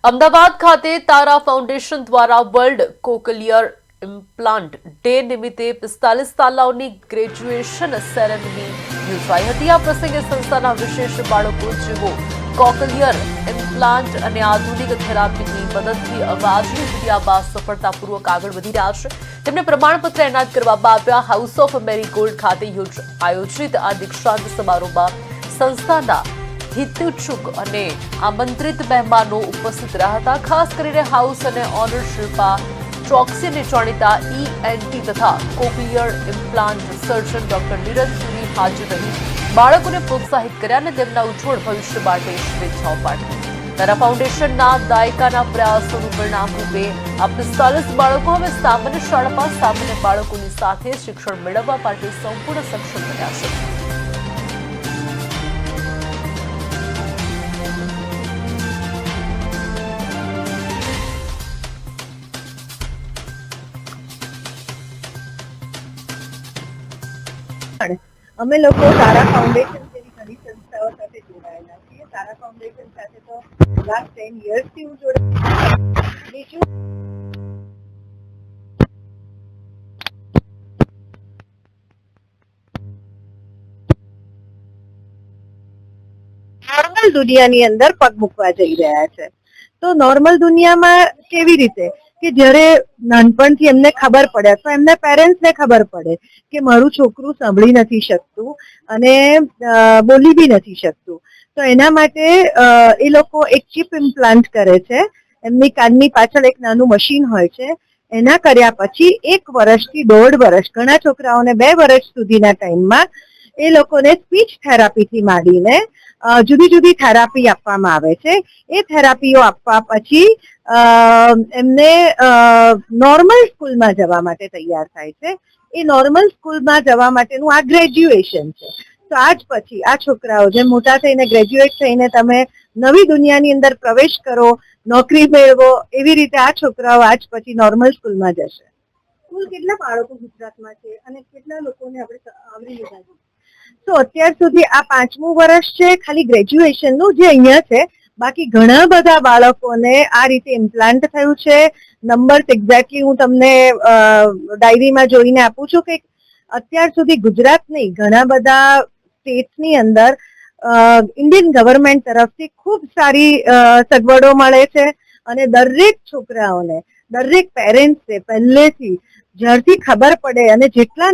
અમદાવાદ ખાતે તારા ફાઉન્ડેશન દ્વારા વર્લ્ડ કોકલિયર ઇમ્પ્લાન્ટ ડે નિમિત્તે 45 તાલાઓની ગ્રેજ્યુએશન સેરેમની યોજાઈ હતી। આ પ્રસંગે સંસ્થાના વિશેષ બાળકો જેઓ કોકલિયર ઇમ્પ્લાન્ટ અને આધુનિક થેરાપીની મદદથી અવાજની જગ્યામાં સફળતાપૂર્વક આગળ વધી રહ્યા છે તેમને પ્રમાણપત્ર એનાયત કરવામાં આવ્યા। હાઉસ ઓફ મેરીગોલ્ડ ખાતે આયોજિત આ દીક્ષાંત સમારોહમાં સંસ્થાના હિતોત્સુક અને આમંત્રિત મહેમાનો ઉપસ્થિત રહ્યા હતા। ખાસ કરીને હાઉસ અને ઓનર શિલ્પા ચોકસીને જાણીતા ENT તથા cochlear implant surgeon doctor Neeraj Suri હાજર રહી બાળકોને પ્રોત્સાહિત કર્યા અને તેમના ઉજ્જવળ ભવિષ્ય માટે શુભેચ્છાઓ પાઠવી। તારા ફાઉન્ડેશનના દાયકાના પ્રયાસોનું પરિણામ રૂપે આ 45 બાળકો હવે સામાન્ય શાળામાં સામાન્ય બાળકોની સાથે શિક્ષણ મેળવવા માટે સંપૂર્ણ સક્ષમ બન્યા છે। અમે લોકો તારા ફાઉન્ડેશન જેવી ઘણી સંસ્થાઓ સાથે જોડાયેલા છીએ। તારા ફાઉન્ડેશન સાથે તો લાસ્ટ 10 યર્સથી હું જોડાયેલી। બીજું નોર્મલ દુનિયાની અંદર પગ મૂકવા જઈ રહ્યા છે। તો નોર્મલ દુનિયામાં કેવી રીતે કે જ્યારે નાનપણથી એમને ખબર પડે અથવા એમના પેરેન્ટ્સને ખબર પડે કે મારું છોકરું સાંભળી નથી શકતું અને બોલી બી નથી શકતું, તો એના માટે એ લોકો એક ચિપ ઇમ્પ્લાન્ટ કરે છે। એમની કાનની પાછળ એક નાનું મશીન હોય છે। એના કર્યા પછી 1 વર્ષથી 1.5 વર્ષ, ઘણા છોકરાઓને 2 વર્ષ સુધીના ટાઈમમાં એ લોકોને સ્પીચ થેરાપીથી માંડીને જુદી જુદી થેરાપી આપવામાં આવે છે। એ થેરાપીઓ આપવા પછી એમને નોર્મલ સ્કૂલમાં જવા માટે તૈયાર થાય છે। એ નોર્મલ સ્કૂલમાં જવા માટેનું આ ગ્રેજ્યુએશન છે। તો આજ પછી આ છોકરાઓ જે મોટા થઈને ગ્રેજ્યુએટ થઈને તમે નવી દુનિયાની અંદર પ્રવેશ કરો, નોકરી મેળવો, એવી રીતે આ છોકરાઓ આજ પછી નોર્મલ સ્કૂલમાં જશે। કુલ કેટલા બાળકો ગુજરાતમાં છે અને કેટલા લોકોને આપણે આવરી લીધા છે? તો અત્યાર સુધી આ 5મું વર્ષ છે ખાલી ગ્રેજ્યુએશનનું જે અહીંયા છે। બાકી ઘણા બધા બાળકોને આ રીતે ઇમ્પ્લાન્ટ થયું છે। નંબર્સ એક્ઝેક્ટલી હું તમને ડાયરીમાં જોઈને આપું છું કે અત્યાર સુધી ગુજરાત નહીં, ઘણા બધા સ્ટેટ્સની અંદર ઇન્ડિયન ગવર્મેન્ટ તરફથી ખૂબ સારી સગવડો મળે છે અને દરેક છોકરાઓને, દરેક પેરેન્ટ્સે પહેલેથી જ્યારથી ખબર પડે અને જેટલા